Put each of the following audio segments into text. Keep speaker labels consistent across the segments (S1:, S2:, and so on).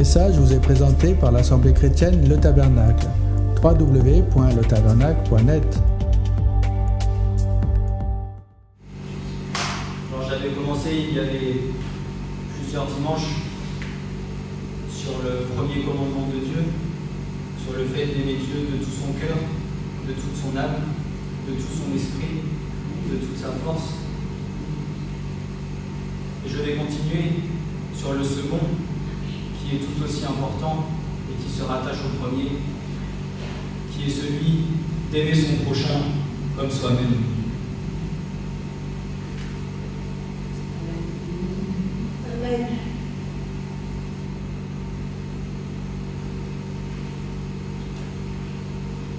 S1: message vous est présenté par l'Assemblée chrétienne Le Tabernacle. www.letabernacle.net.
S2: J'avais commencé il y avait plusieurs dimanches sur le premier commandement de Dieu, sur le fait d'aimer Dieu de tout son cœur, de toute son âme, de tout son esprit, de toute sa force. Et je vais continuer sur le second, qui est tout aussi important et qui se rattache au premier, qui est celui d'aimer son prochain comme soi-même.
S3: Amen.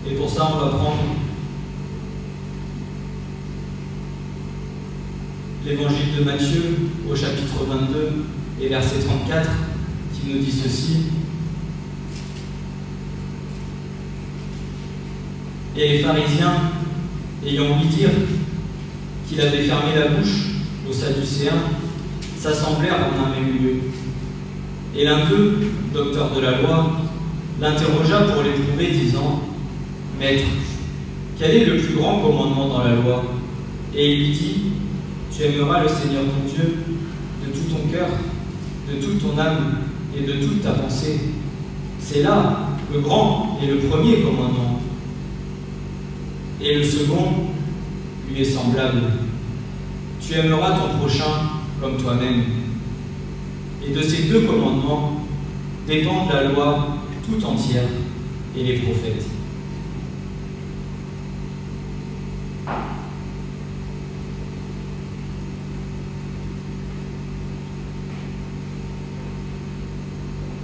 S2: Et pour ça, on va prendre l'évangile de Matthieu au chapitre 22 et verset 34 qui nous dit ceci. Et les pharisiens, ayant ouï dire qu'il avait fermé la bouche aux Sadducéens, s'assemblèrent en un même lieu. Et l'un d'eux, docteur de la loi, l'interrogea pour l'éprouver, disant : Maître, quel est le plus grand commandement dans la loi ? Et il lui dit : Tu aimeras le Seigneur ton Dieu de tout ton cœur, de toute ton âme et de toute ta pensée. C'est là le grand et le premier commandement. Et le second lui est semblable. Tu aimeras ton prochain comme toi-même. Et de ces deux commandements dépendent la loi tout entière et les prophètes.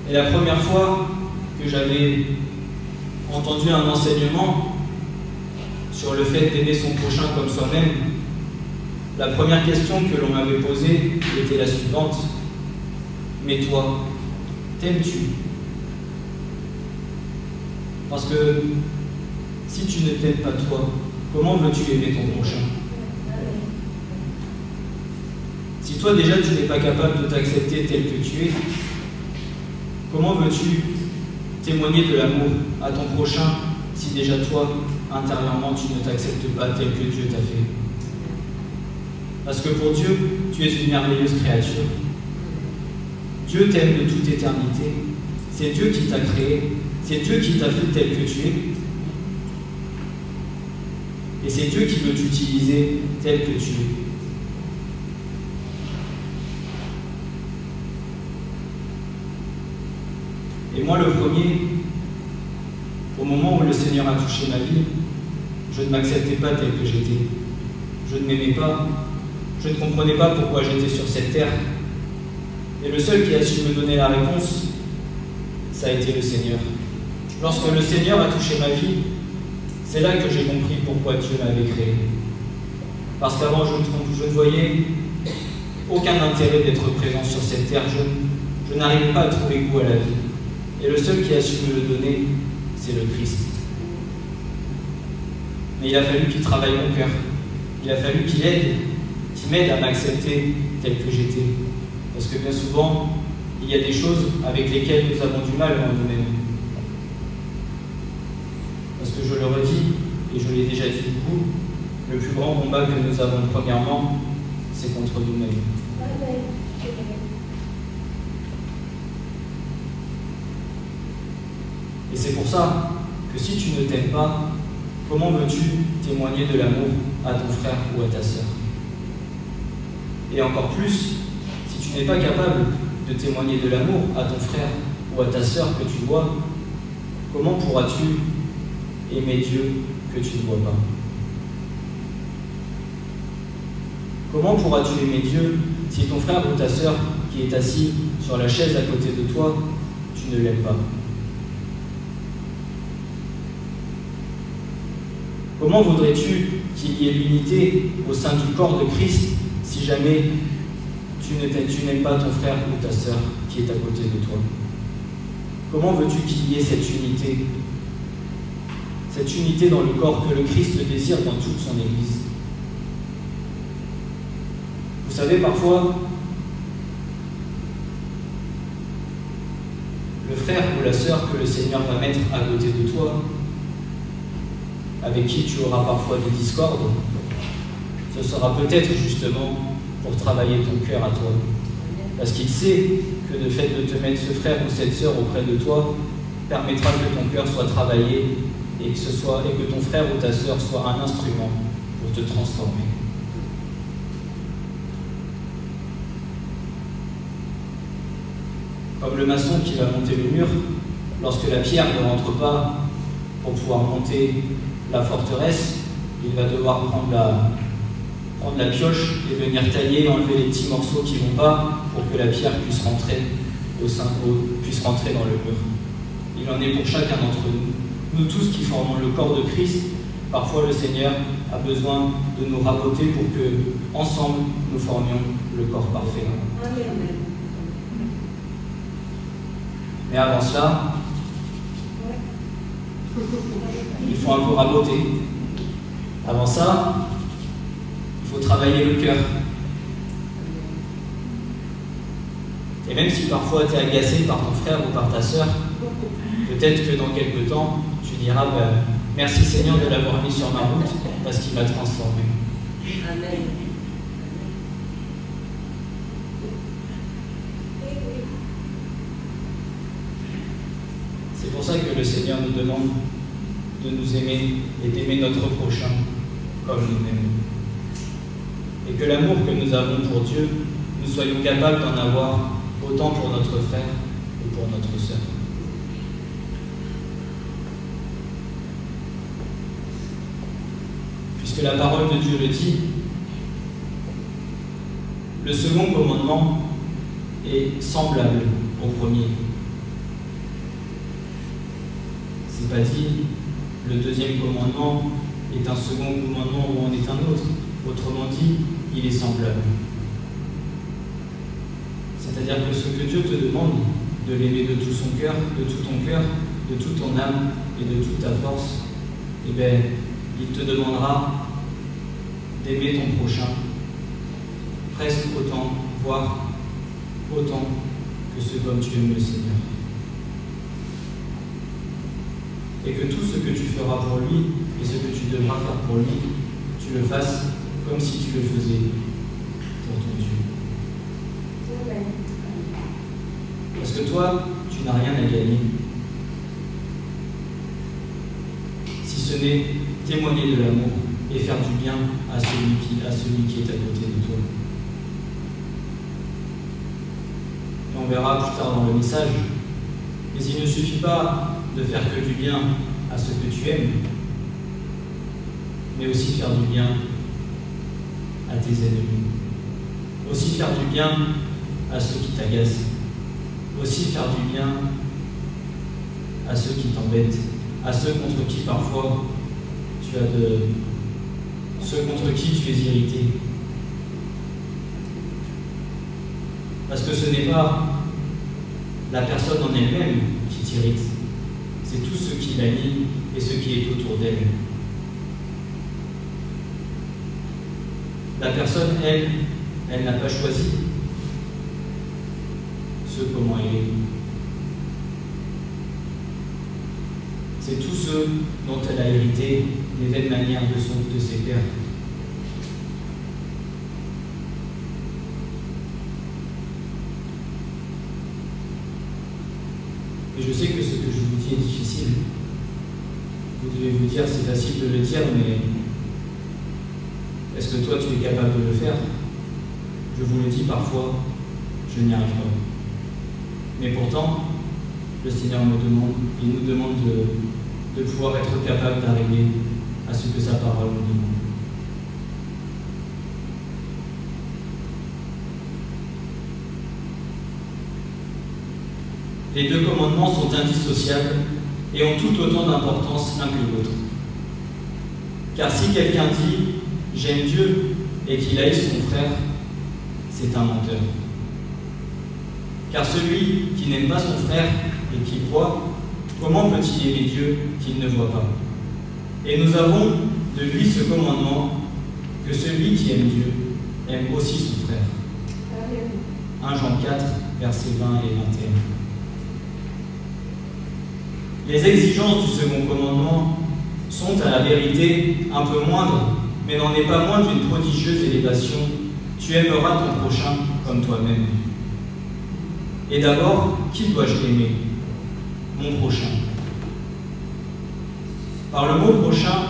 S2: Et la première fois que j'avais entendu un enseignement sur le fait d'aimer son prochain comme soi-même, la première question que l'on m'avait posée était la suivante : mais toi, t'aimes-tu ? Parce que si tu ne t'aimes pas toi, comment veux-tu aimer ton prochain ? Si toi déjà tu n'es pas capable de t'accepter tel que tu es, comment veux-tu témoigner de l'amour à ton prochain si déjà toi, intérieurement, tu ne t'acceptes pas tel que Dieu t'a fait ? Parce que pour Dieu, tu es une merveilleuse créature. Dieu t'aime de toute éternité. C'est Dieu qui t'a créé. C'est Dieu qui t'a fait tel que tu es. Et c'est Dieu qui veut t'utiliser tel que tu es. Et moi, le premier, au moment où le Seigneur a touché ma vie, je ne m'acceptais pas tel que j'étais. Je ne m'aimais pas. Je ne comprenais pas pourquoi j'étais sur cette terre. Et le seul qui a su me donner la réponse, ça a été le Seigneur. Lorsque le Seigneur a touché ma vie, c'est là que j'ai compris pourquoi Dieu m'avait créé. Parce qu'avant, je ne voyais aucun intérêt d'être présent sur cette terre. Je n'arrivais pas à trouver goût à la vie. Et le seul qui a su me le donner, c'est le Christ. Mais il a fallu qu'il travaille mon cœur. Il a fallu qu'il m'aide à m'accepter tel que j'étais. Parce que bien souvent, il y a des choses avec lesquelles nous avons du mal en nous-mêmes. Parce que je le redis, et je l'ai déjà dit beaucoup, le plus grand combat que nous avons premièrement, c'est contre nous-mêmes. Et c'est pour ça que si tu ne t'aimes pas, comment veux-tu témoigner de l'amour à ton frère ou à ta sœur ? Et encore plus, si tu n'es pas capable de témoigner de l'amour à ton frère ou à ta sœur que tu vois, comment pourras-tu aimer Dieu que tu ne vois pas ? Comment pourras-tu aimer Dieu si ton frère ou ta sœur qui est assis sur la chaise à côté de toi, tu ne l'aimes pas ? Comment voudrais-tu qu'il y ait l'unité au sein du corps de Christ si jamais tu n'aimes pas ton frère ou ta sœur qui est à côté de toi? Comment veux-tu qu'il y ait cette unité dans le corps que le Christ désire dans toute son Église? Vous savez, parfois, frère ou la sœur que le Seigneur va mettre à côté de toi, avec qui tu auras parfois des discordes, ce sera peut-être justement pour travailler ton cœur à toi. Parce qu'il sait que le fait de te mettre ce frère ou cette sœur auprès de toi permettra que ton cœur soit travaillé et que ton frère ou ta sœur soit un instrument pour te transformer. Comme le maçon qui va monter le mur, lorsque la pierre ne rentre pas pour pouvoir monter la forteresse, il va devoir prendre la pioche et venir tailler, enlever les petits morceaux qui ne vont pas pour que la pierre puisse rentrer dans le mur. Il en est pour chacun d'entre nous. Nous tous qui formons le corps de Christ, parfois le Seigneur a besoin de nous raboter pour que, ensemble, nous formions le corps parfait.
S3: Amen.
S2: Mais avant cela, il faut un peu raboter. Avant ça, il faut travailler le cœur. Et même si parfois tu es agacé par ton frère ou par ta sœur, peut-être que dans quelques temps, tu diras merci Seigneur de l'avoir mis sur ma route parce qu'il m'a transformé.
S3: Amen.
S2: C'est pour ça que le Seigneur nous demande de nous aimer et d'aimer notre prochain comme nous-mêmes. Et que l'amour que nous avons pour Dieu, nous soyons capables d'en avoir autant pour notre frère et pour notre sœur. Puisque la parole de Dieu le dit, le second commandement est semblable au premier. C'est pas dit, le deuxième commandement est un second commandement ou en est un autre. Autrement dit, il est semblable. C'est-à-dire que ce que Dieu te demande, de l'aimer de tout son cœur, de tout ton cœur, de toute ton âme et de toute ta force, eh bien, il te demandera d'aimer ton prochain presque autant, voire autant que ce comme tu aimes le Seigneur. Et que tout ce que tu feras pour lui et ce que tu devras faire pour lui, tu le fasses comme si tu le faisais pour ton Dieu. Parce que toi, tu n'as rien à gagner. Si ce n'est témoigner de l'amour et faire du bien à celui qui est à côté de toi. Et on verra plus tard dans le message, mais il ne suffit pas de faire que du bien à ceux que tu aimes, mais aussi faire du bien à tes ennemis. Aussi faire du bien à ceux qui t'agacent. Aussi faire du bien à ceux qui t'embêtent, à ceux contre qui parfois ceux contre qui tu es irrité. Parce que ce n'est pas la personne en elle-même qui t'irrite, c'est tout ce qui la lie et ce qui est autour d'elle. La personne, elle n'a pas choisi ce comment elle est. C'est tout ce dont elle a hérité des vaines manières de ses pères. Et je sais que ce que je vous dis est difficile. Vous devez vous dire, c'est facile de le dire, mais est-ce que toi tu es capable de le faire? Je vous le dis parfois, je n'y arrive pas. Mais pourtant, le Seigneur nous demande de pouvoir être capable d'arriver à ce que sa parole nous demande. Les deux commandements sont indissociables et ont tout autant d'importance l'un que l'autre. Car si quelqu'un dit « j'aime Dieu » et qu'il haït son frère, c'est un menteur. Car celui qui n'aime pas son frère et qui croit, comment peut-il aimer Dieu qu'il ne voit pas? Et nous avons de lui ce commandement, que celui qui aime Dieu aime aussi son frère. 1 Jean 4, versets 20 et 21. Les exigences du second commandement sont à la vérité un peu moindres, mais n'en est pas moins d'une prodigieuse élévation. Tu aimeras ton prochain comme toi-même. Et d'abord, qui dois-je aimer? Mon prochain. Par le mot prochain,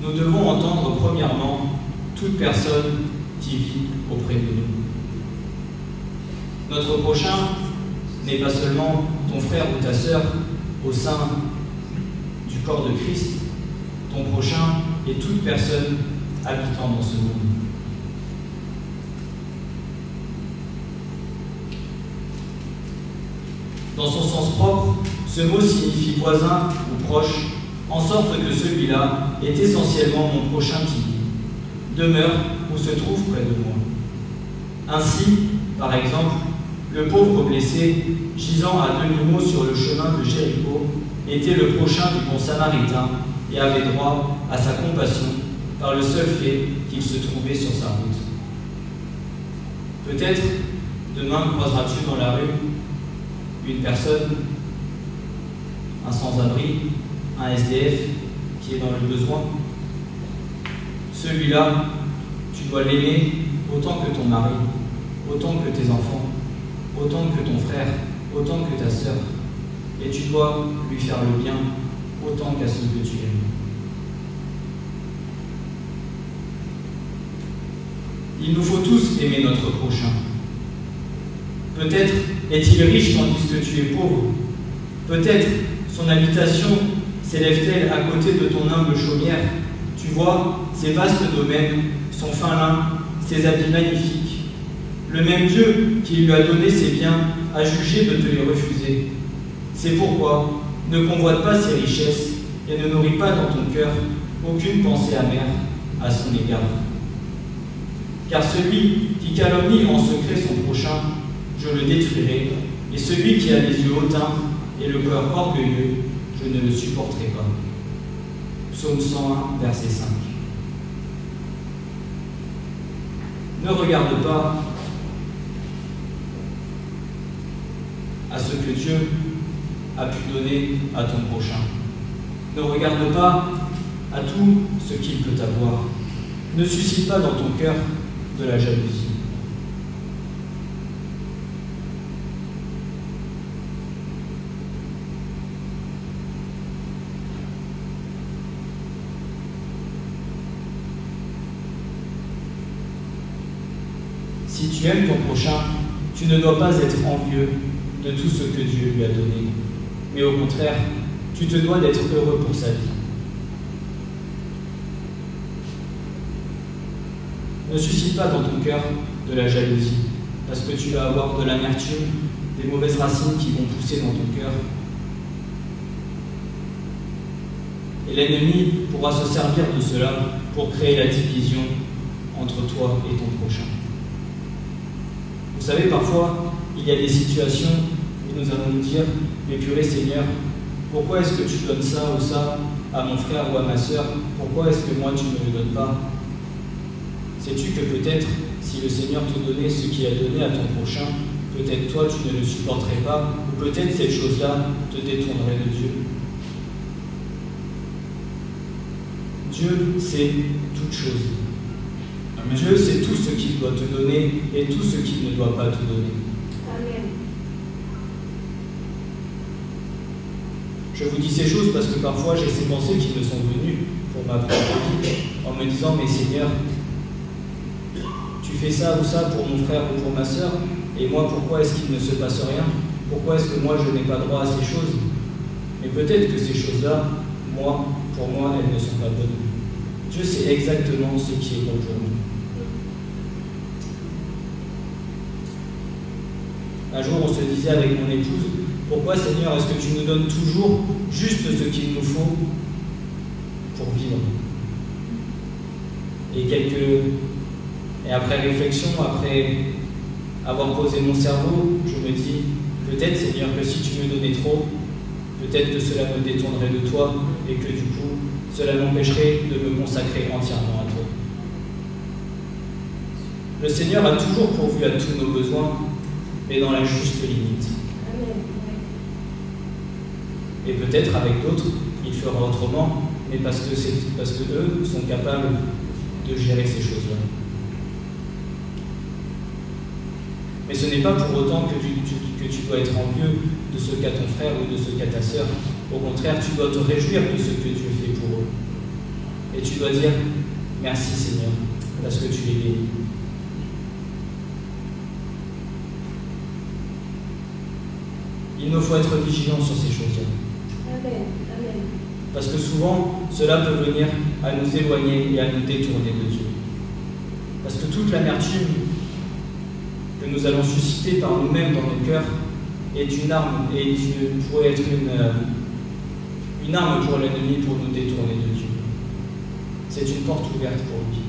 S2: nous devons entendre premièrement toute personne qui vit auprès de nous. Notre prochain n'est pas seulement ton frère ou ta sœur au sein du corps de Christ. Ton prochain est toute personne habitant dans ce monde. Dans son sens propre, ce mot signifie voisin ou proche, en sorte que celui-là est essentiellement mon prochain qui vit, demeure ou se trouve près de moi. Ainsi, par exemple, le pauvre blessé, gisant à demi-mot sur le chemin de Jéricho, était le prochain du bon samaritain et avait droit à sa compassion par le seul fait qu'il se trouvait sur sa route. Peut-être, demain croiseras-tu dans la rue une personne, un sans-abri, un SDF qui est dans le besoin. Celui-là, tu dois l'aimer autant que ton mari, autant que tes enfants, autant que ton frère, autant que ta sœur. Et tu dois lui faire le bien autant qu'à ceux que tu aimes. Il nous faut tous aimer notre prochain. Peut-être est-il riche tandis que tu es pauvre. Peut-être son habitation s'élève-t-elle à côté de ton humble chaumière. Tu vois, ces vastes domaines, son fin lin, ses habits magnifiques. Le même Dieu qui lui a donné ses biens a jugé de te les refuser. C'est pourquoi ne convoite pas ses richesses et ne nourris pas dans ton cœur aucune pensée amère à son égard. Car celui qui calomnie en secret son prochain, je le détruirai, et celui qui a les yeux hautains et le cœur orgueilleux, je ne le supporterai pas. Psaume 101, verset 5. Ne regarde pas à ce que Dieu a pu donner à ton prochain. Ne regarde pas à tout ce qu'il peut avoir. Ne suscite pas dans ton cœur de la jalousie. Si tu aimes ton prochain, tu ne dois pas être envieux de tout ce que Dieu lui a donné, mais au contraire, tu te dois d'être heureux pour sa vie. Ne suscite pas dans ton cœur de la jalousie, parce que tu vas avoir de l'amertume, des mauvaises racines qui vont pousser dans ton cœur. Et l'ennemi pourra se servir de cela pour créer la division entre toi et ton prochain. Vous savez, parfois, il y a des situations où nous allons nous dire « Mais purée Seigneur, pourquoi est-ce que tu donnes ça ou ça à mon frère ou à ma sœur? Pourquoi est-ce que moi tu ne me le donnes pas ?» Sais-tu que peut-être, si le Seigneur te donnait ce qu'il a donné à ton prochain, peut-être toi tu ne le supporterais pas, ou peut-être cette chose-là te détournerait de Dieu. Dieu sait toutes choses. Amen. Dieu sait tout ce qu'il doit te donner et tout ce qu'il ne doit pas te donner.
S3: Amen.
S2: Je vous dis ces choses parce que parfois j'ai ces pensées qui me sont venues pour ma propre vie, en me disant « Mais Seigneur, tu fais ça ou ça pour mon frère ou pour ma sœur, et moi pourquoi est-ce qu'il ne se passe rien? Pourquoi est-ce que moi je n'ai pas droit à ces choses? Mais peut-être que ces choses-là, pour moi, elles ne sont pas bonnes. Dieu sait exactement ce qui est bon pour nous. Un jour, on se disait avec mon épouse, pourquoi Seigneur, est-ce que tu nous donnes toujours juste ce qu'il nous faut pour vivre? Et après réflexion, après avoir posé mon cerveau, je me dis, peut-être Seigneur que si tu me donnais trop, peut-être que cela me détournerait de toi et que du coup, cela m'empêcherait de me consacrer entièrement à toi. Le Seigneur a toujours pourvu à tous nos besoins, mais dans la juste limite. Et peut-être avec d'autres, il fera autrement, mais parce que eux sont capables de gérer ces choses-là. Mais ce n'est pas pour autant que tu dois être envieux de ce qu'a ton frère ou de ce qu'a ta sœur. Au contraire, tu dois te réjouir de ce que Dieu fait pour eux. Et tu dois dire « Merci Seigneur, parce que tu les bénis. » Il nous faut être vigilants sur ces choses-là.
S3: Amen. Amen.
S2: Parce que souvent, cela peut venir à nous éloigner et à nous détourner de Dieu. Parce que toute l'amertume que nous allons susciter par nous-mêmes dans nos cœurs est une arme et pourrait être une arme pour l'ennemi pour nous détourner de Dieu. C'est une porte ouverte pour lui.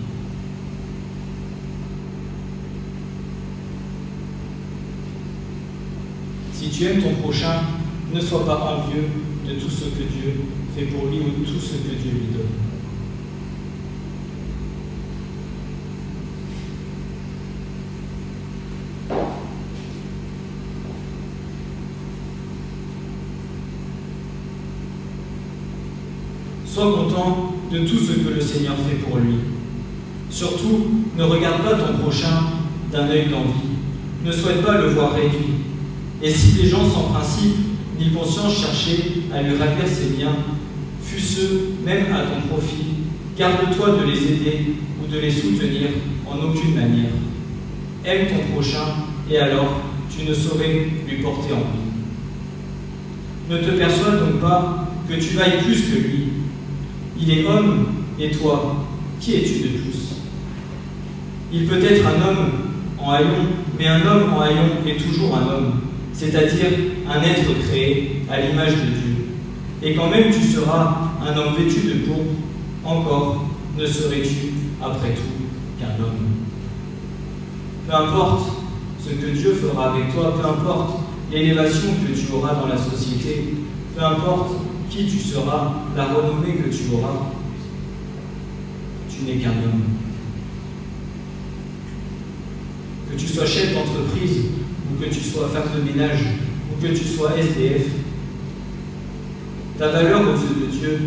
S2: Si tu aimes ton prochain, ne sois pas envieux de tout ce que Dieu fait pour lui ou de tout ce que Dieu lui donne. Sois content de tout ce que le Seigneur fait pour lui. Surtout, ne regarde pas ton prochain d'un œil d'envie. Ne souhaite pas le voir réduit. Et si des gens sans principe ni conscience cherchaient à lui ravir ses biens, fût-ce même à ton profit, garde-toi de les aider ou de les soutenir en aucune manière. Aime ton prochain et alors tu ne saurais lui porter envie. Ne te persuade donc pas que tu vailles plus que lui. Il est homme, et toi, qui es-tu de plus? Il peut être un homme en haillons, mais un homme en haillons est toujours un homme, c'est-à-dire un être créé à l'image de Dieu. Et quand même tu seras un homme vêtu de pourpre, encore ne serais-tu, après tout, qu'un homme. Peu importe ce que Dieu fera avec toi, peu importe l'élévation que tu auras dans la société, peu importe qui tu seras, la renommée que tu auras, tu n'es qu'un homme. Que tu sois chef d'entreprise, ou que tu sois femme de ménage, ou que tu sois SDF, ta valeur aux yeux de Dieu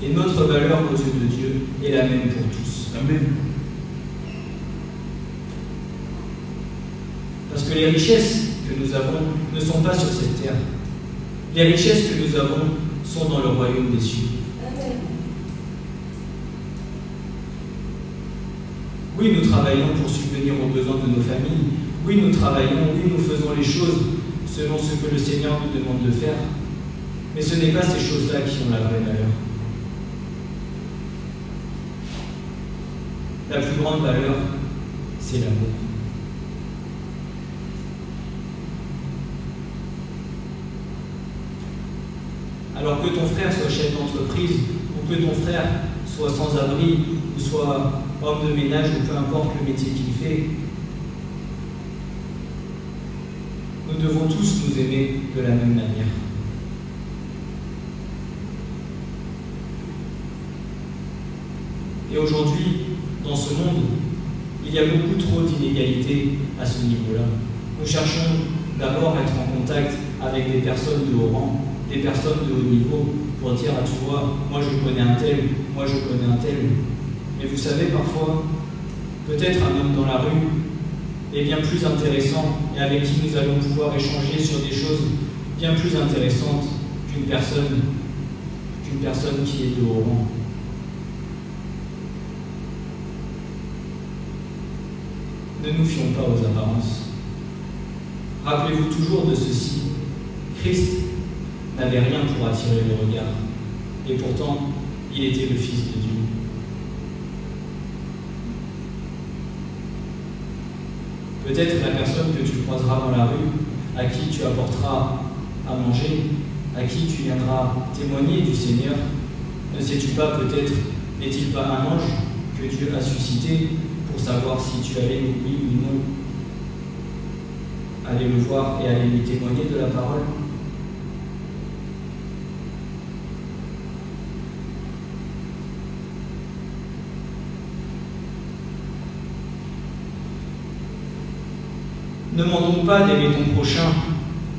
S2: et notre valeur aux yeux de Dieu est la même pour tous. Amen. Parce que les richesses que nous avons ne sont pas sur cette terre. Les richesses que nous avons sont dans le royaume des cieux.
S3: Amen.
S2: Oui, nous travaillons pour subvenir aux besoins de nos familles. Oui, nous travaillons, oui, nous faisons les choses selon ce que le Seigneur nous demande de faire. Mais ce n'est pas ces choses-là qui ont la vraie valeur. La plus grande valeur, c'est l'amour. Alors que ton frère soit chef d'entreprise, ou que ton frère soit sans abri, ou soit homme de ménage, ou peu importe le métier qu'il fait, nous devons tous nous aimer de la même manière. Et aujourd'hui, dans ce monde, il y a beaucoup trop d'inégalités à ce niveau-là. Nous cherchons d'abord à être en contact avec des personnes de haut rang, des personnes de haut niveau, pour dire, ah, tu vois, moi je connais un tel, moi je connais un tel. Mais vous savez, parfois, peut-être un homme dans la rue est bien plus intéressant et avec qui nous allons pouvoir échanger sur des choses bien plus intéressantes qu'une personne qui est de haut rang. Ne nous fions pas aux apparences. Rappelez-vous toujours de ceci. Christ n'avait rien pour attirer le regard. Et pourtant, il était le Fils de Dieu. Peut-être la personne que tu croiseras dans la rue, à qui tu apporteras à manger, à qui tu viendras témoigner du Seigneur, ne sais-tu pas peut-être, n'est-il pas un ange que Dieu a suscité pour savoir si tu allais, oui ou non, aller le voir et aller lui témoigner de la parole? Ne demandons pas d'aimer ton prochain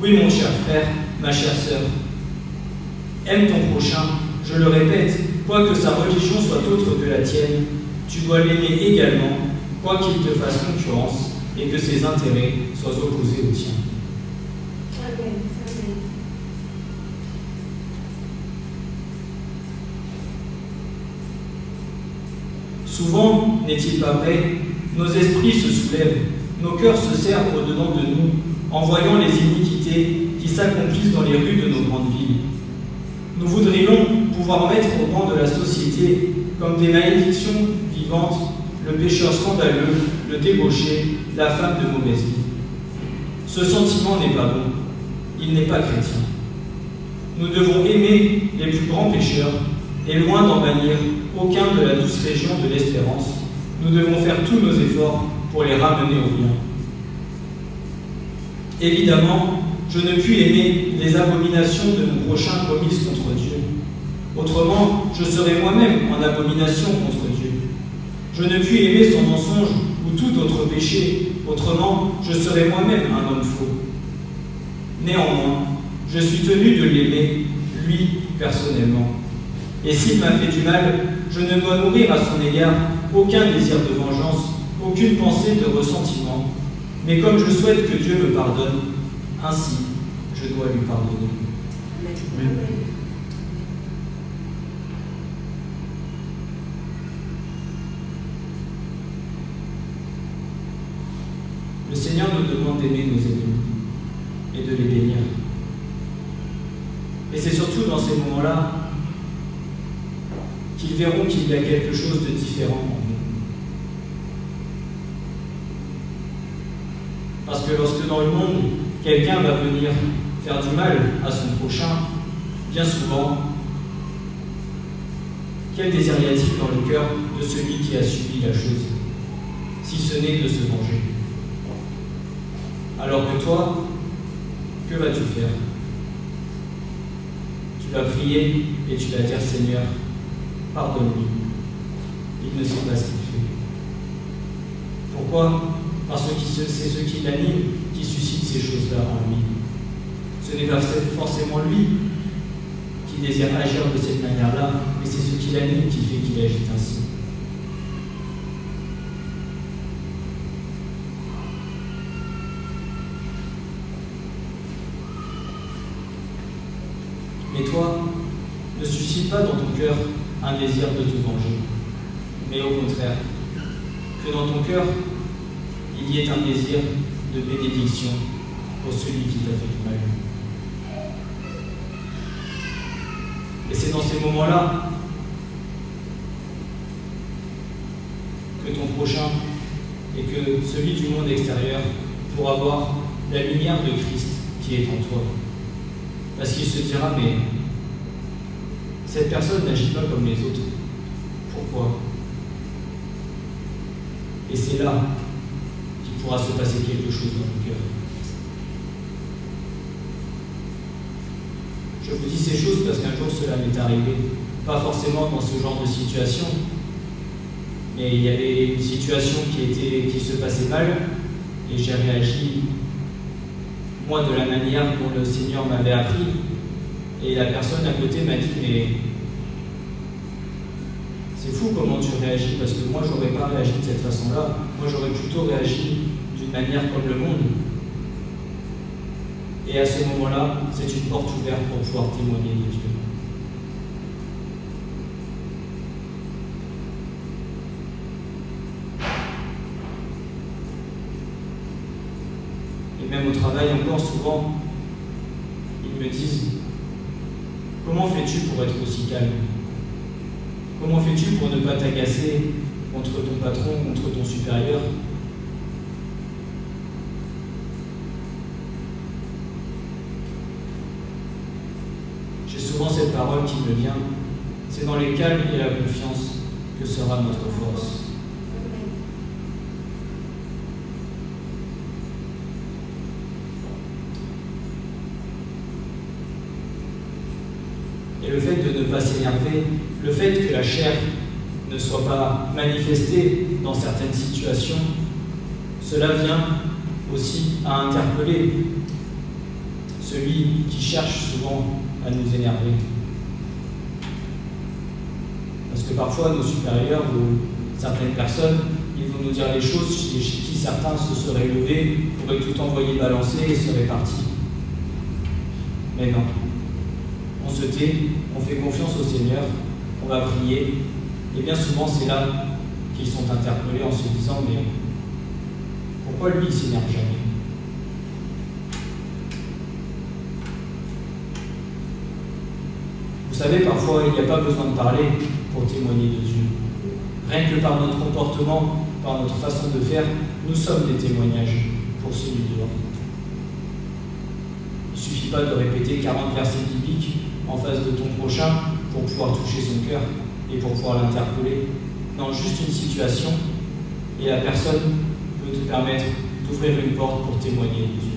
S2: Oui, mon cher frère, ma chère sœur. Aime ton prochain, je le répète, quoique sa religion soit autre que la tienne, tu dois l'aimer également, quoi qu'il te fasse concurrence et que ses intérêts soient opposés aux tiens.
S3: Amen. Amen.
S2: Souvent, n'est-il pas vrai, nos esprits se soulèvent, nos cœurs se serrent au-dedans de nous, en voyant les iniquités qui s'accomplissent dans les rues de nos grandes villes. Nous voudrions pouvoir mettre au banc de la société, comme des malédictions vivantes, le pécheur scandaleux, le débauché, la femme de mauvaise vie. Ce sentiment n'est pas bon, il n'est pas chrétien. Nous devons aimer les plus grands pécheurs, et loin d'en bannir aucun de la douce région de l'espérance, nous devons faire tous nos efforts pour les ramener au bien. Évidemment, je ne puis aimer les abominations de mon prochain commises contre Dieu. Autrement, je serais moi-même en abomination contre Dieu. Je ne puis aimer son mensonge ou tout autre péché, autrement, je serais moi-même un homme faux. Néanmoins, je suis tenu de l'aimer, lui, personnellement. Et s'il m'a fait du mal, je ne dois nourrir à son égard aucun désir de vengeance, aucune pensée de ressentiment, mais comme je souhaite que Dieu me pardonne, ainsi je dois lui pardonner.
S3: Amen.
S2: Le Seigneur nous demande d'aimer nos ennemis et de les bénir. Et c'est surtout dans ces moments-là qu'ils verront qu'il y a quelque chose de différent en nous. Parce que lorsque dans le monde, quelqu'un va venir faire du mal à son prochain, bien souvent, quel désir y a-t-il dans le cœur de celui qui a subi la chose, si ce n'est de se venger? Alors que toi, que vas-tu faire? Tu vas prier et tu vas dire: Seigneur, pardonne-lui, il ne sait pas ce qu'il fait. Pourquoi? Parce que c'est ce qui l'anime qui suscite ces choses-là en lui. Ce n'est pas forcément lui qui désire agir de cette manière-là, mais c'est ce qui l'anime qui fait qu'il agit ainsi. Mais toi, ne suscite pas dans ton cœur un désir de te venger, mais au contraire, que dans ton cœur, il y ait un désir de bénédiction pour celui qui t'a fait du mal. Et c'est dans ces moments-là que ton prochain et que celui du monde extérieur pourra voir la lumière de Christ qui est en toi. Parce qu'il se dira: mais cette personne n'agit pas comme les autres. Pourquoi? Et c'est là qu'il pourra se passer quelque chose dans le cœur. Je vous dis ces choses parce qu'un jour cela m'est arrivé, pas forcément dans ce genre de situation, mais il y avait une situation qui se passait mal et j'ai réagi, moi, de la manière dont le Seigneur m'avait appris. Et la personne à côté m'a dit: mais c'est fou comment tu réagis, parce que moi, j'aurais pas réagi de cette façon-là. Moi, j'aurais plutôt réagi d'une manière comme le monde. Et à ce moment-là, c'est une porte ouverte pour pouvoir témoigner de Dieu. Et même au travail, encore souvent, ils me disent: comment fais-tu pour être aussi calme? Comment fais-tu pour ne pas t'agacer contre ton patron, contre ton supérieur? J'ai souvent cette parole qui me vient: c'est dans les calmes et la confiance que sera notre force. Et le fait de ne pas s'énerver, le fait que la chair ne soit pas manifestée dans certaines situations, cela vient aussi à interpeller celui qui cherche souvent à nous énerver. Parce que parfois, nos supérieurs ou certaines personnes, ils vont nous dire les choses chez qui certains se seraient levés, pourraient tout envoyer balancer et seraient partis. Mais non. On se tait, on fait confiance au Seigneur, on va prier, et bien souvent c'est là qu'ils sont interpellés en se disant « Mais pourquoi lui il s'énerve jamais ?» Vous savez, parfois il n'y a pas besoin de parler pour témoigner de Dieu. Rien que par notre comportement, par notre façon de faire, nous sommes des témoignages pour celui dehors. Il ne suffit pas de répéter 40 versets bibliques en face de ton prochain pour pouvoir toucher son cœur et pour pouvoir l'interpeller. Non, juste une situation et la personne peut te permettre d'ouvrir une porte pour témoigner de Dieu.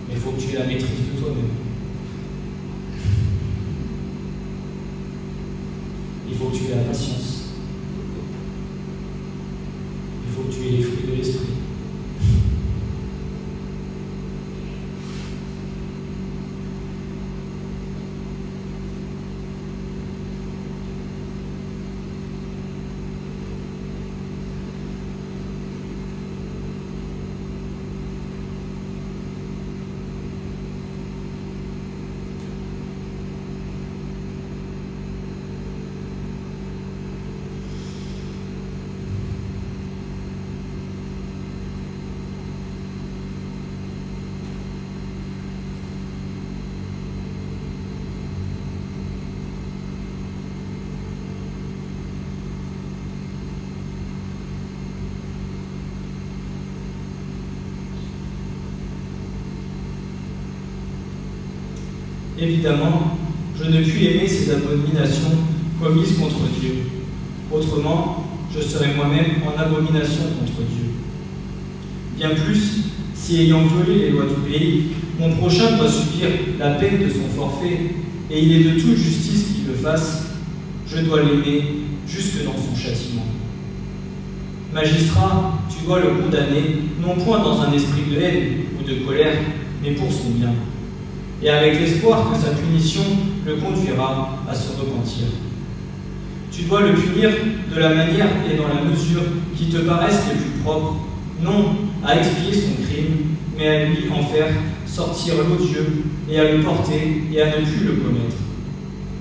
S2: Mais il faut que tu aies la maîtrise de toi-même. Il faut que tu aies la patience. Il faut que tu aies les fruits de l'esprit. Évidemment, je ne puis aimer ces abominations commises contre Dieu. Autrement, je serais moi-même en abomination contre Dieu. Bien plus, si ayant violé les lois du pays, mon prochain doit subir la peine de son forfait, et il est de toute justice qu'il le fasse, je dois l'aimer jusque dans son châtiment. Magistrat, tu dois le condamner, non point dans un esprit de haine ou de colère, mais pour son bien, et avec l'espoir que sa punition le conduira à se repentir. Tu dois le punir de la manière et dans la mesure qui te paraissent les plus propres, non à expier son crime, mais à lui en faire sortir l'odieux et à le porter et à ne plus le commettre.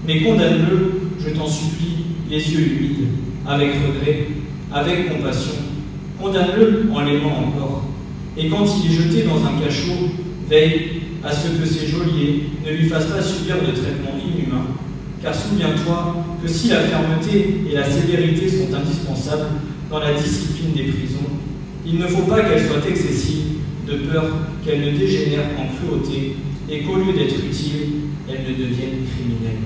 S2: Mais condamne-le, je t'en supplie, les yeux humides, avec regret, avec compassion. Condamne-le en l'aimant encore. Et quand il est jeté dans un cachot, veille à ce que ses geôliers ne lui fassent pas subir de traitements inhumains. Car souviens-toi que si la fermeté et la sévérité sont indispensables dans la discipline des prisons, il ne faut pas qu'elles soient excessives, de peur qu'elles ne dégénèrent en cruauté et qu'au lieu d'être utiles, elles ne deviennent criminelles.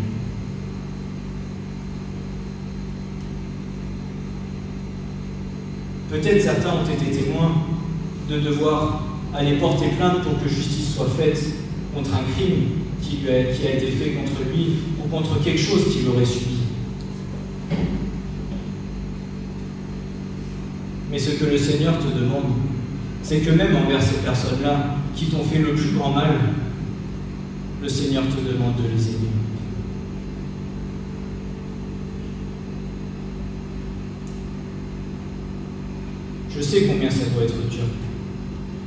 S2: Peut-être certains ont été témoins de devoir aller porter plainte pour que justice soit faite contre un crime qui a été fait contre lui ou contre quelque chose qu'il aurait subi. Mais ce que le Seigneur te demande, c'est que même envers ces personnes-là qui t'ont fait le plus grand mal, le Seigneur te demande de les aimer. Je sais combien ça doit être dur.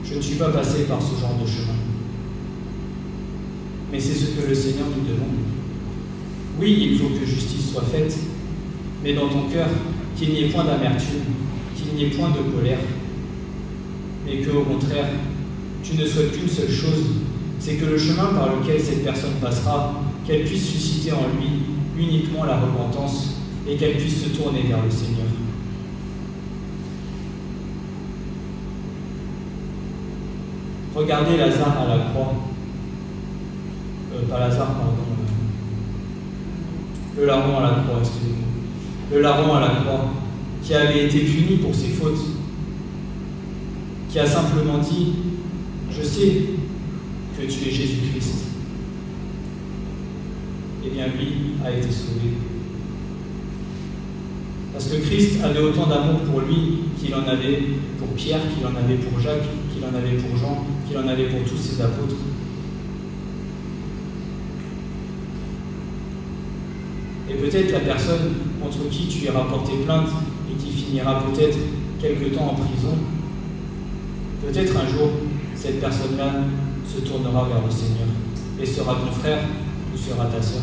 S2: Je ne suis pas passé par ce genre de chemin. Mais c'est ce que le Seigneur nous demande. Oui, il faut que justice soit faite, mais dans ton cœur, qu'il n'y ait point d'amertume, qu'il n'y ait point de colère, mais qu'au contraire, tu ne souhaites qu'une seule chose, c'est que le chemin par lequel cette personne passera, qu'elle puisse susciter en lui uniquement la repentance et qu'elle puisse se tourner vers le Seigneur. Regardez Lazare à la croix. Pas Lazare, pardon. Le larron à la croix, excusez-moi. Le larron à la croix, qui avait été puni pour ses fautes, qui a simplement dit « Je sais que tu es Jésus-Christ ». Et eh bien lui a été sauvé. Parce que Christ avait autant d'amour pour lui qu'il en avait pour Pierre, qu'il en avait pour Jacques, qu'il en avait pour Jean, qu'il en avait pour tous ses apôtres. Et peut-être la personne contre qui tu iras porter plainte et qui finira peut-être quelque temps en prison, peut-être un jour, cette personne-là se tournera vers le Seigneur et sera ton frère ou sera ta sœur.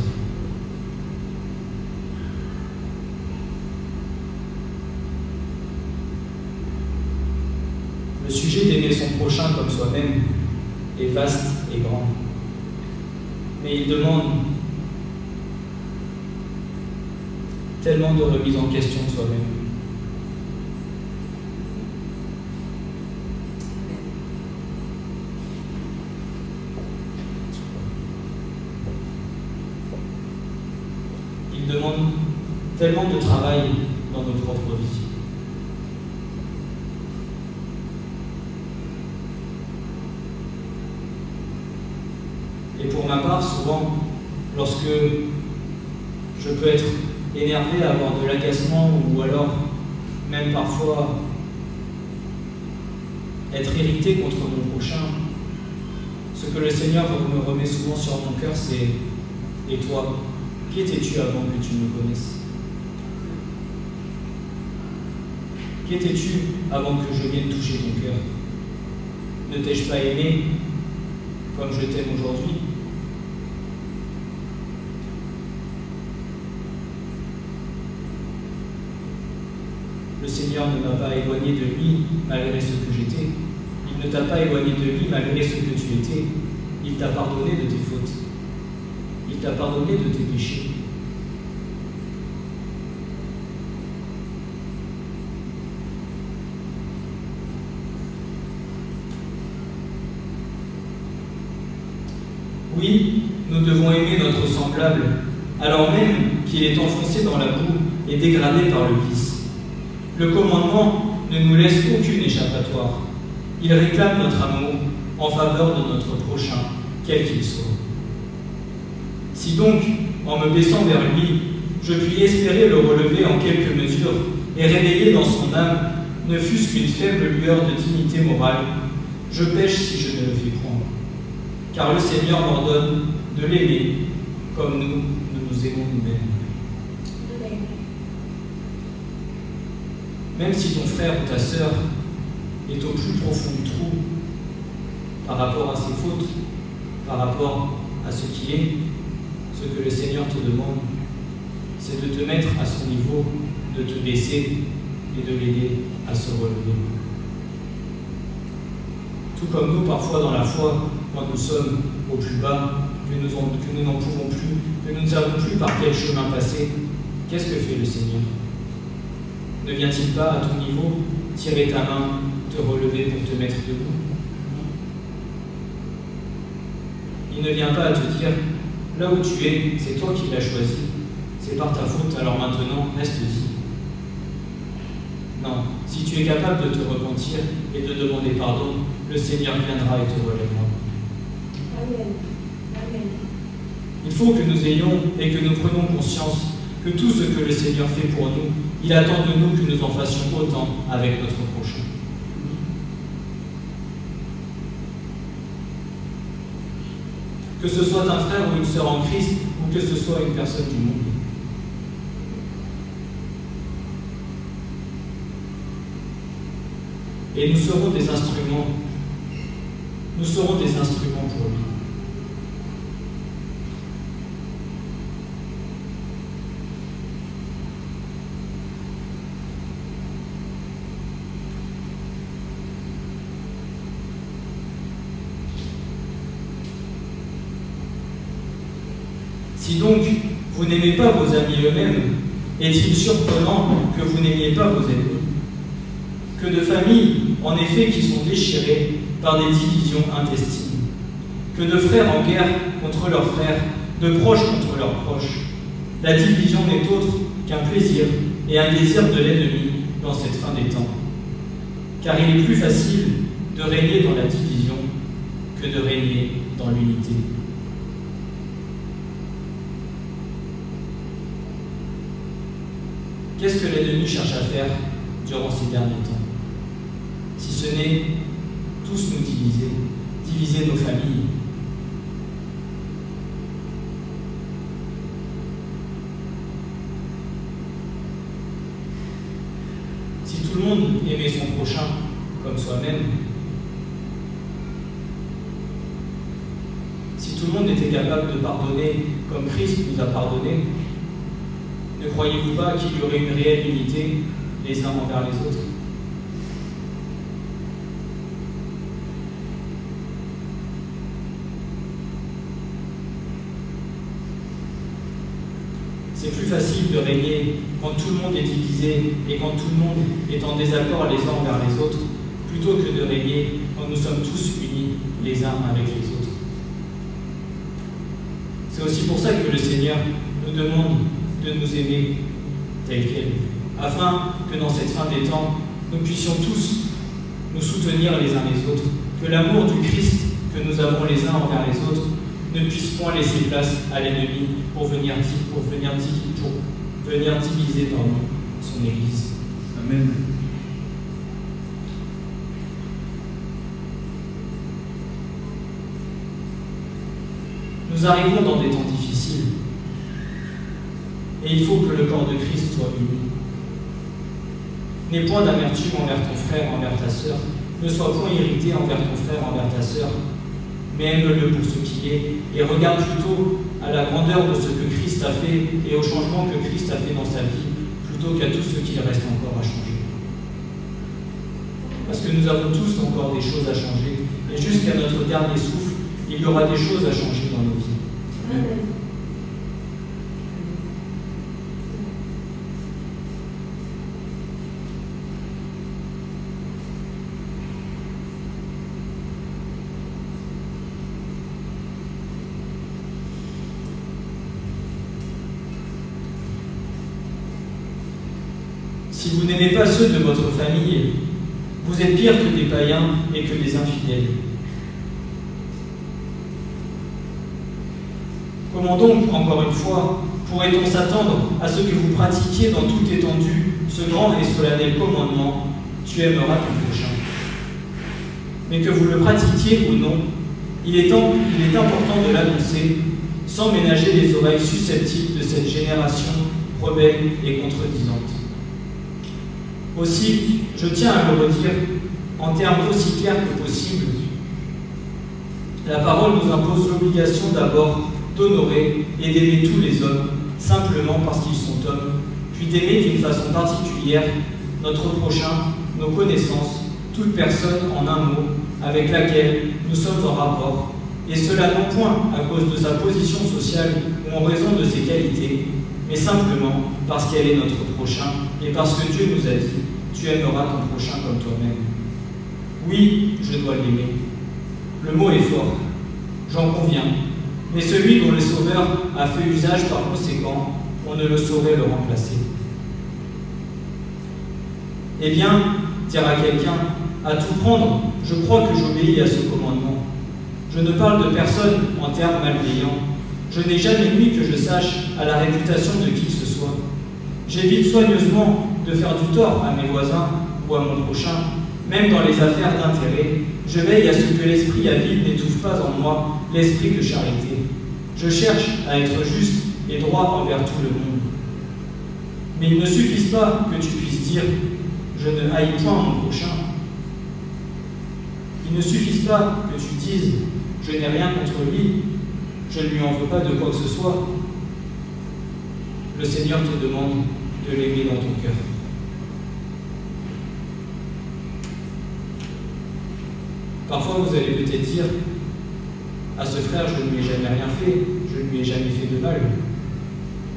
S2: Le sujet d'aimer son prochain comme soi-même est vaste et grand. Mais il demande tellement de remise en question de soi-même. Il demande tellement de travail dans nos propres vies. Et pour ma part, souvent, lorsque je peux être énervé, avoir de l'agacement ou alors même parfois être irrité contre mon prochain, ce que le Seigneur me remet souvent sur mon cœur, c'est « Et toi, qui étais-tu avant que tu me connaisses? Qui étais-tu avant que je vienne toucher ton cœur? Ne t'ai-je pas aimé comme je t'aime aujourd'hui? » Le Seigneur ne m'a pas éloigné de lui malgré ce que j'étais. Il ne t'a pas éloigné de lui malgré ce que tu étais. Il t'a pardonné de tes fautes. Il t'a pardonné de tes péchés. Oui, nous devons aimer notre semblable, alors même qu'il est enfoncé dans la boue et dégradé par le vice. Le commandement ne nous laisse aucune échappatoire. Il réclame notre amour en faveur de notre prochain, quel qu'il soit. Si donc, en me baissant vers lui, je puis espérer le relever en quelque mesure et réveiller dans son âme ne fût-ce qu'une faible lueur de dignité morale, je pêche si je ne le fais point. Car le Seigneur m'ordonne de l'aimer comme nous nous aimons nous-mêmes. Même si ton frère ou ta sœur est au plus profond du trou par rapport à ses fautes, par rapport à ce qu'il est, ce que le Seigneur te demande, c'est de te mettre à son niveau, de te baisser et de l'aider à se relever. Tout comme nous, parfois dans la foi, quand nous sommes au plus bas, que nous n'en pouvons plus, que nous ne savons plus par quel chemin passer, qu'est-ce que fait le Seigneur? Ne vient-il pas à ton niveau tirer ta main, te relever pour te mettre debout? Il ne vient pas à te dire, là où tu es, c'est toi qui l'as choisi, c'est par ta faute, alors maintenant, reste-y. Non, si tu es capable de te repentir et de demander pardon, le Seigneur viendra et te relèvera.
S3: Amen. Amen.
S2: Il faut que nous ayons et que nous prenions conscience que tout ce que le Seigneur fait pour nous, il attend de nous que nous en fassions autant avec notre prochain. Que ce soit un frère ou une sœur en Christ, ou que ce soit une personne du monde. Et nous serons des instruments. Nous serons des instruments pour lui. Si donc vous n'aimez pas vos amis eux-mêmes, est-il surprenant que vous n'aimiez pas vos ennemis? Que de familles, en effet, qui sont déchirées par des divisions intestines. Que de frères en guerre contre leurs frères, de proches contre leurs proches. La division n'est autre qu'un plaisir et un désir de l'ennemi dans cette fin des temps. Car il est plus facile de régner dans la division que de régner dans l'unité. Qu'est-ce que l'ennemi cherche à faire durant ces derniers temps? Si ce n'est tous nous diviser, diviser nos familles. Si tout le monde aimait son prochain comme soi-même, si tout le monde était capable de pardonner comme Christ nous a pardonné, ne croyez-vous pas qu'il y aurait une réelle unité les uns envers les autres? C'est plus facile de régner quand tout le monde est divisé et quand tout le monde est en désaccord les uns envers les autres, plutôt que de régner quand nous sommes tous unis les uns avec les autres. C'est aussi pour ça que le Seigneur nous demande de nous aimer tel quel, afin que dans cette fin des temps, nous puissions tous nous soutenir les uns les autres, que l'amour du Christ que nous avons les uns envers les autres ne puisse point laisser place à l'ennemi pour venir diviser son Église.
S4: Amen.
S2: Nous arrivons dans des temps difficiles et il faut que le corps de Christ soit uni. N'aie point d'amertume envers ton frère, envers ta sœur, ne sois point irrité envers ton frère, envers ta sœur, mais aime-le pour ce qu'il est et regarde plutôt à la grandeur de ce que Christ a fait et au changement que Christ a fait dans sa vie, plutôt qu'à tout ce qu'il reste encore à changer. Parce que nous avons tous encore des choses à changer, et jusqu'à notre dernier souffle, il y aura des choses à changer dans nos vies.
S3: Amen.
S2: Si vous n'aimez pas ceux de votre famille, vous êtes pire que des païens et que des infidèles. Comment donc, encore une fois, pourrait-on s'attendre à ce que vous pratiquiez dans toute étendue ce grand et solennel commandement « Tu aimeras ton prochain ». Mais que vous le pratiquiez ou non, il est important de l'annoncer sans ménager les oreilles susceptibles de cette génération rebelle et contredisante. Aussi, je tiens à le redire en termes aussi clairs que possible. La parole nous impose l'obligation d'abord d'honorer et d'aimer tous les hommes, simplement parce qu'ils sont hommes, puis d'aimer d'une façon particulière notre prochain, nos connaissances, toute personne en un mot avec laquelle nous sommes en rapport, et cela non point à cause de sa position sociale ou en raison de ses qualités, mais simplement parce qu'elle est notre prochain et parce que Dieu nous a dit « Tu aimeras ton prochain comme toi-même ». Oui, je dois l'aimer. Le mot est fort, j'en conviens, mais celui dont le Sauveur a fait usage par conséquent, on ne le saurait le remplacer. Eh bien, dira quelqu'un, à tout prendre, je crois que j'obéis à ce commandement. Je ne parle de personne en termes malveillants. Je n'ai jamais nui que je sache à la réputation de qui que ce soit. J'évite soigneusement de faire du tort à mes voisins ou à mon prochain, même dans les affaires d'intérêt. Je veille à ce que l'esprit avide n'étouffe pas en moi l'esprit de charité. Je cherche à être juste et droit envers tout le monde. Mais il ne suffit pas que tu puisses dire « Je ne haïs point mon prochain ». Il ne suffit pas que tu dises « Je n'ai rien contre lui, je ne lui en veux pas de quoi que ce soit ». Le Seigneur te demande de l'aimer dans ton cœur. Parfois, vous allez peut-être dire « À ce frère, je ne lui ai jamais rien fait, je ne lui ai jamais fait de mal. »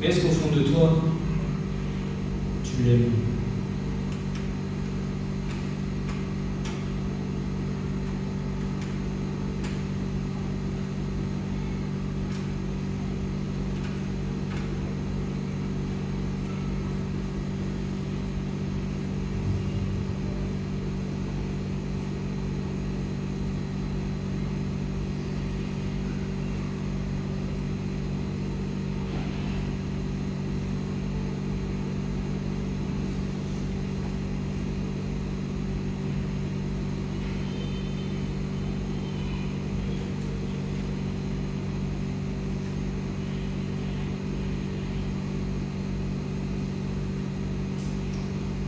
S2: Mais est-ce qu'au fond de toi, tu l'aimes ?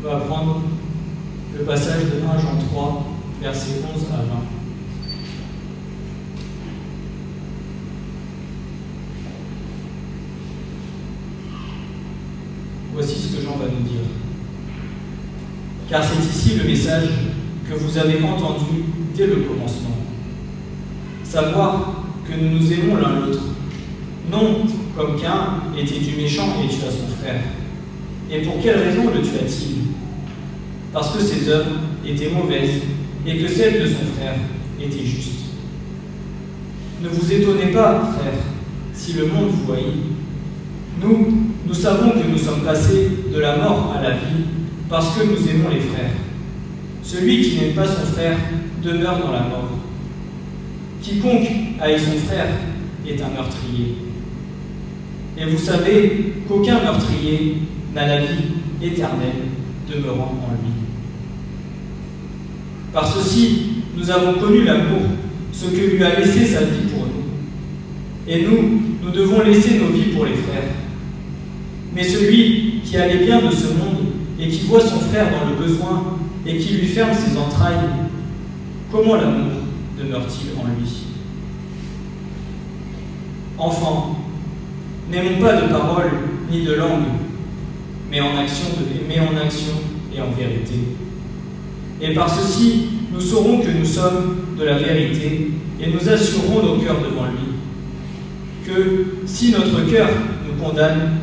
S2: on va prendre le passage de 1 Jean 3, versets 11 à 20. Voici ce que Jean va nous dire. Car c'est ici le message que vous avez entendu dès le commencement. Savoir que nous nous aimons l'un l'autre, non comme Caïn était du méchant et tua son frère. Et pour quelle raison le tua-t-il? Parce que ses œuvres étaient mauvaises et que celles de son frère étaient justes. Ne vous étonnez pas, frères, si le monde vous haït. Nous savons que nous sommes passés de la mort à la vie parce que nous aimons les frères. Celui qui n'aime pas son frère demeure dans la mort. Quiconque haït son frère est un meurtrier. Et vous savez qu'aucun meurtrier n'a la vie éternelle demeurant en lui. Par ceci, nous avons connu l'amour, ce que lui a laissé sa vie pour nous. Et nous devons laisser nos vies pour les frères. Mais celui qui a les biens de ce monde et qui voit son frère dans le besoin et qui lui ferme ses entrailles, comment l'amour demeure-t-il en lui? Enfants, n'aimons pas de parole ni de langue, mais en action et en vérité. Et par ceci, nous saurons que nous sommes de la vérité et nous assurerons nos cœurs devant lui. Que si notre cœur nous condamne,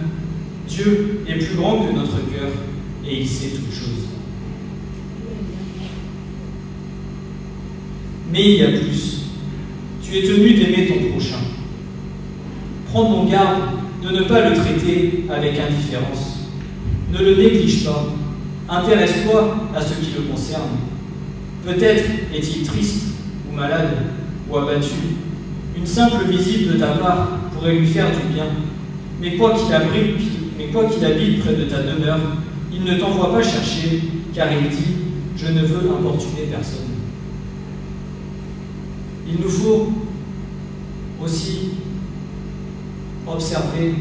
S2: Dieu est plus grand que notre cœur et il sait toutes choses. Mais il y a plus. Tu es tenu d'aimer ton prochain. Prends donc garde de ne pas le traiter avec indifférence. Ne le néglige pas. Intéresse-toi à ce qui le concerne. Peut-être est-il triste ou malade ou abattu. Une simple visite de ta part pourrait lui faire du bien. Mais quoi qu'il habite près de ta demeure, il ne t'envoie pas chercher, car il dit « Je ne veux importuner personne ». Il nous faut aussi observer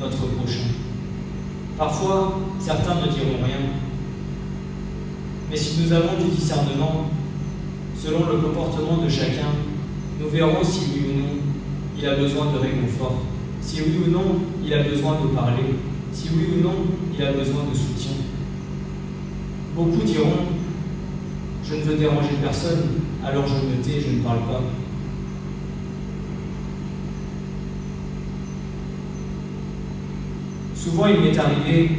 S2: notre prochain. Parfois, certains ne diront rien. Mais si nous avons du discernement, selon le comportement de chacun, nous verrons si oui ou non il a besoin de réconfort, si oui ou non il a besoin de parler, si oui ou non il a besoin de soutien. Beaucoup diront « Je ne veux déranger personne, alors je me tais, je ne parle pas ». Souvent, il m'est arrivé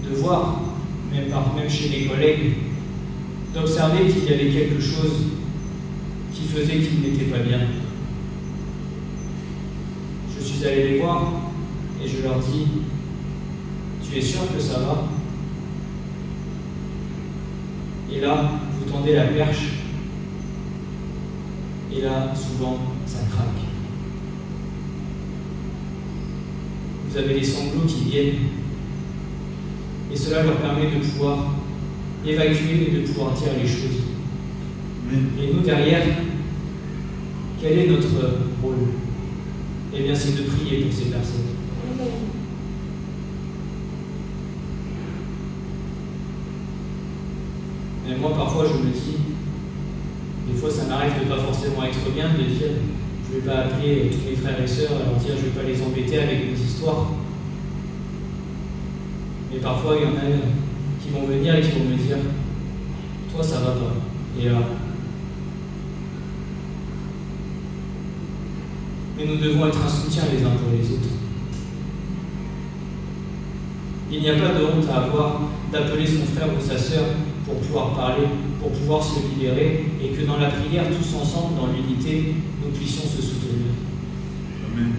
S2: de voir, même chez mes collègues, d'observer qu'il y avait quelque chose qui faisait qu'ils n'étaient pas bien. Je suis allé les voir et je leur dis « Tu es sûr que ça va ?» Et là, vous tendez la perche et là, souvent, ça craque. Vous avez les sanglots qui viennent et cela leur permet de pouvoir évacuer et de pouvoir dire les choses. Et nous, derrière, quel est notre rôle? Eh bien, c'est de prier pour ces personnes. Mais moi, parfois, je me dis, des fois, ça m'arrive de ne pas forcément être bien, de dire, je ne vais pas appeler tous mes frères et sœurs à leur dire, je ne vais pas les embêter avec mes histoires. Mais parfois, il y en a qui vont venir et qui vont me dire, toi, ça va pas. Et là, mais nous devons être un soutien les uns pour les autres. Il n'y a pas de honte à avoir d'appeler son frère ou sa sœur pour pouvoir parler, pour pouvoir se libérer, et que dans la prière, tous ensemble, dans l'unité, nous puissions se soutenir. Amen.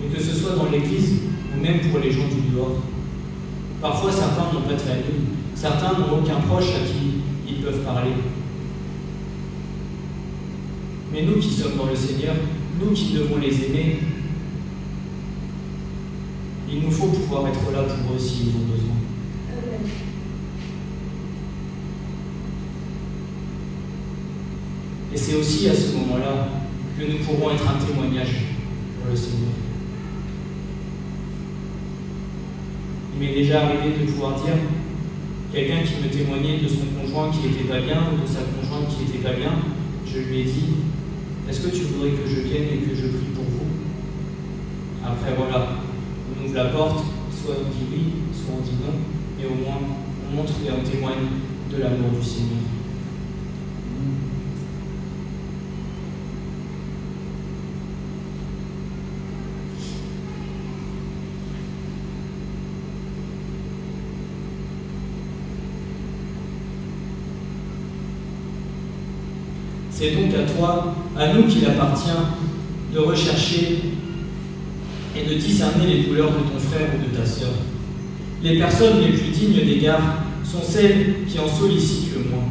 S2: Mais que ce soit dans l'Église ou même pour les gens du dehors. Parfois, certains n'ont pas de famille, certains n'ont aucun proche à qui ils peuvent parler. Mais nous qui sommes dans le Seigneur, nous qui devons les aimer, il nous faut pouvoir être là pour eux s'ils ont besoin. Et c'est aussi à ce moment-là que nous pourrons être un témoignage pour le Seigneur. Il m'est déjà arrivé de pouvoir dire quelqu'un qui me témoignait de son conjoint qui n'était pas bien ou de sa conjointe qui n'était pas bien, je lui ai dit « Est-ce que tu voudrais que je vienne et que je prie pour vous ?» Après voilà, on ouvre la porte, soit on dit oui, soit on dit non, mais au moins on montre et on témoigne de l'amour du Seigneur. C'est donc à toi, à nous qu'il appartient, de rechercher et de discerner les douleurs de ton frère ou de ta sœur. Les personnes les plus dignes d'égard sont celles qui en sollicitent le moins.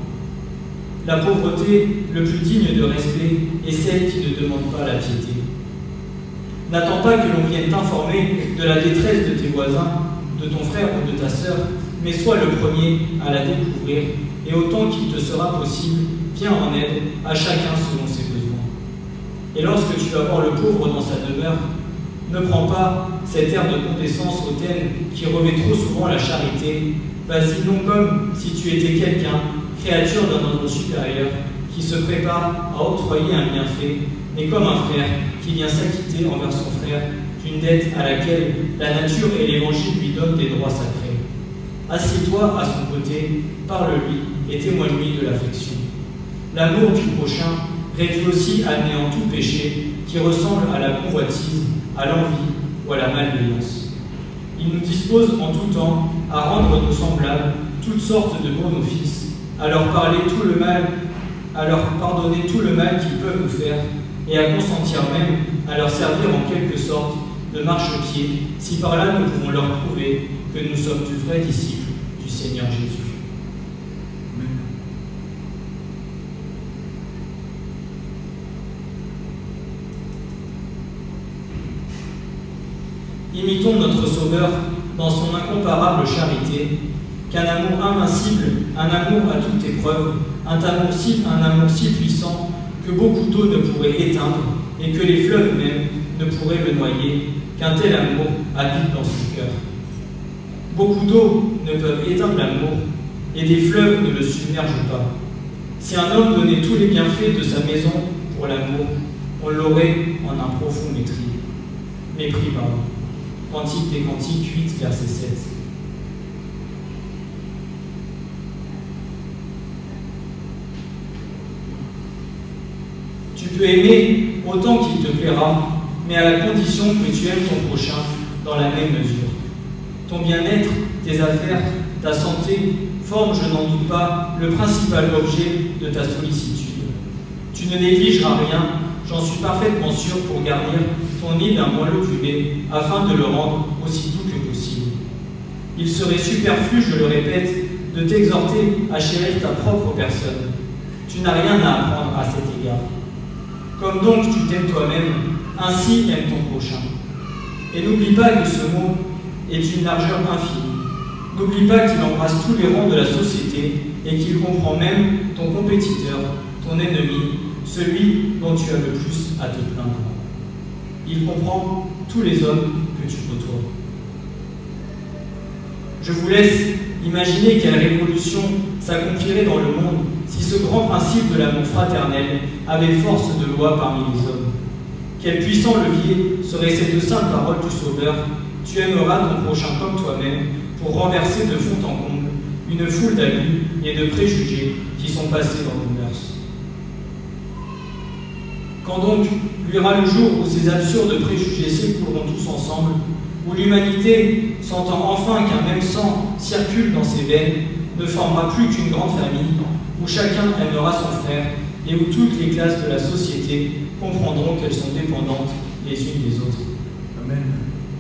S2: La pauvreté, le plus digne de respect, est celle qui ne demande pas la piété. N'attends pas que l'on vienne t'informer de la détresse de tes voisins, de ton frère ou de ta sœur, mais sois le premier à la découvrir, et autant qu'il te sera possible, viens en aide à chacun selon ses besoins. Et lorsque tu vas voir le pauvre dans sa demeure, ne prends pas cet air de condescence hautaine qui revêt trop souvent la charité. Vas-y non comme si tu étais quelqu'un, créature d'un ordre supérieur, qui se prépare à octroyer un bienfait, mais comme un frère qui vient s'acquitter envers son frère d'une dette à laquelle la nature et l'Évangile lui donnent des droits sacrés. Assieds-toi à son côté, parle-lui et témoigne-lui de l'affection. L'amour du prochain réduit aussi à néant tout péché qui ressemble à la convoitise, à l'envie ou à la malveillance. Il nous dispose en tout temps à rendre nos semblables toutes sortes de bons offices, à leur pardonner tout le mal qu'ils peuvent nous faire et à consentir même à leur servir en quelque sorte de marchepied, si par là nous pouvons leur prouver que nous sommes de vrais disciples du Seigneur Jésus. Imitons notre Sauveur dans son incomparable charité, qu'un amour invincible, un amour à toute épreuve, un amour si puissant que beaucoup d'eau ne pourrait éteindre et que les fleuves même ne pourraient le noyer, qu'un tel amour habite dans son cœur. Beaucoup d'eau ne peuvent éteindre l'amour et des fleuves ne le submergent pas. Si un homme donnait tous les bienfaits de sa maison pour l'amour, on l'aurait en un profond mépris. Cantique des Cantiques 8, verset 7. Tu peux aimer autant qu'il te plaira, mais à la condition que tu aimes ton prochain dans la même mesure. Ton bien-être, tes affaires, ta santé forment, je n'en doute pas, le principal objet de ta sollicitude. Tu ne négligeras rien, j'en suis parfaitement sûr, pour garnir ton nid d'un moelleux du lait, afin de le rendre aussi doux que possible. Il serait superflu, je le répète, de t'exhorter à chérir ta propre personne. Tu n'as rien à apprendre à cet égard. Comme donc tu t'aimes toi-même, ainsi aime ton prochain. Et n'oublie pas que ce mot est d'une largeur infinie. N'oublie pas qu'il embrasse tous les rangs de la société et qu'il comprend même ton compétiteur, ton ennemi, celui dont tu as le plus à te plaindre. Il comprend tous les hommes que tu côtoies. Je vous laisse imaginer quelle révolution s'accomplirait dans le monde si ce grand principe de l'amour fraternel avait force de loi parmi les hommes. Quel puissant levier serait cette simple parole du Sauveur: tu aimeras ton prochain comme toi-même, pour renverser de fond en comble une foule d'abus et de préjugés qui sont passés dans nos mœurs. Quand donc luira le jour où ces absurdes préjugés s'écouleront tous ensemble, où l'humanité, sentant enfin qu'un même sang circule dans ses veines, ne formera plus qu'une grande famille, où chacun aimera son frère et où toutes les classes de la société comprendront qu'elles sont dépendantes les unes des autres. Amen.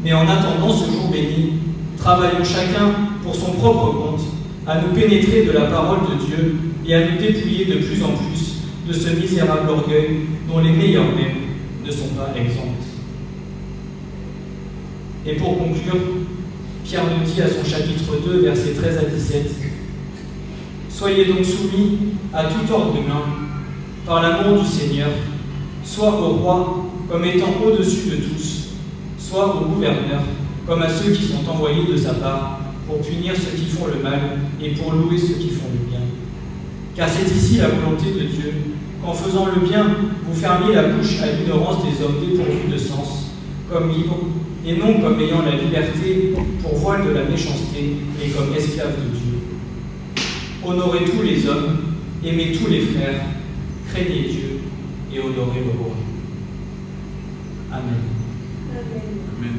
S2: Mais en attendant ce jour béni, travaillons chacun pour son propre compte à nous pénétrer de la parole de Dieu et à nous dépouiller de plus en plus de ce misérable orgueil dont les meilleurs mêmes ne sont pas exempts. Et pour conclure, Pierre nous dit à son chapitre 2, versets 13 à 17, « Soyez donc soumis à tout ordre humain, par l'amour du Seigneur, soit au roi comme étant au-dessus de tous, soit au gouverneur comme à ceux qui sont envoyés de sa part, pour punir ceux qui font le mal et pour louer ceux qui font le bien. Car c'est ici la volonté de Dieu, qu'en faisant le bien, vous fermiez la bouche à l'ignorance des hommes dépourvus de sens, comme libres, et non comme ayant la liberté pour voile de la méchanceté, mais comme esclaves de Dieu. Honorez tous les hommes, aimez tous les frères, craignez Dieu et honorez le roi. Amen.
S3: Amen.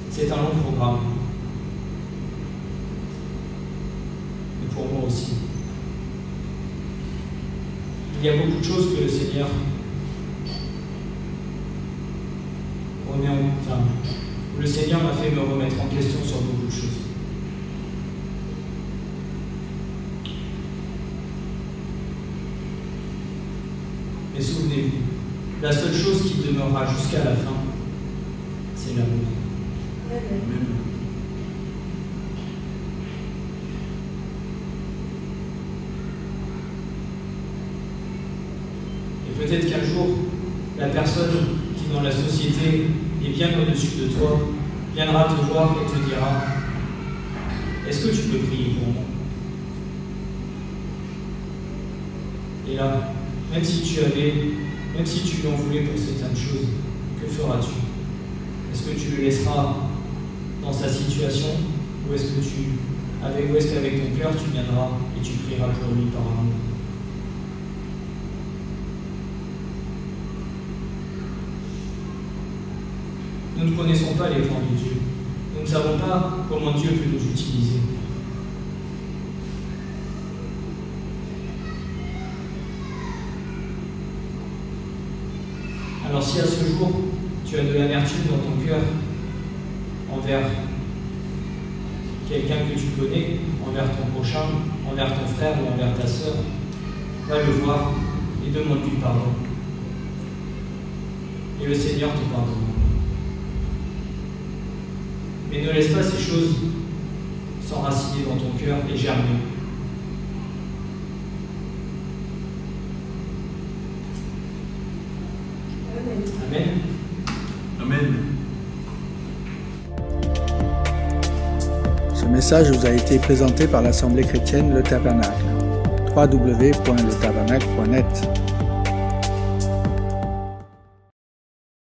S2: C'est un long programme. Et pour moi aussi. Il y a beaucoup de choses que le Seigneur le Seigneur m'a fait me remettre en question sur beaucoup de choses. Mais souvenez-vous, la seule chose qui demeurera jusqu'à la fin, c'est l'amour.
S3: Amen.
S2: Et peut-être qu'un jour, la personne qui dans la société est bien au-dessus de toi viendra te voir et te dira « Est-ce que tu peux prier pour moi ?» Et là, même si tu lui en voulais pour certaines choses, que feras-tu? Est-ce que tu le laisseras dans sa situation ou est-ce qu'avec ton cœur tu viendras et tu prieras pour lui par amour? Nous ne connaissons pas les plans de Dieu. Nous ne savons pas comment Dieu peut nous utiliser. Alors si à ce jour, tu as de l'amertume dans ton cœur envers quelqu'un que tu connais, envers ton prochain, envers ton frère ou envers ta sœur, va le voir et demande-lui pardon. Et le Seigneur te pardonnera. Mais ne laisse pas ces choses s'enraciner dans ton cœur et germer. Amen.
S4: Amen.
S1: Ce message vous a été présenté par l'Assemblée chrétienne Le Tabernacle. www.letabernacle.net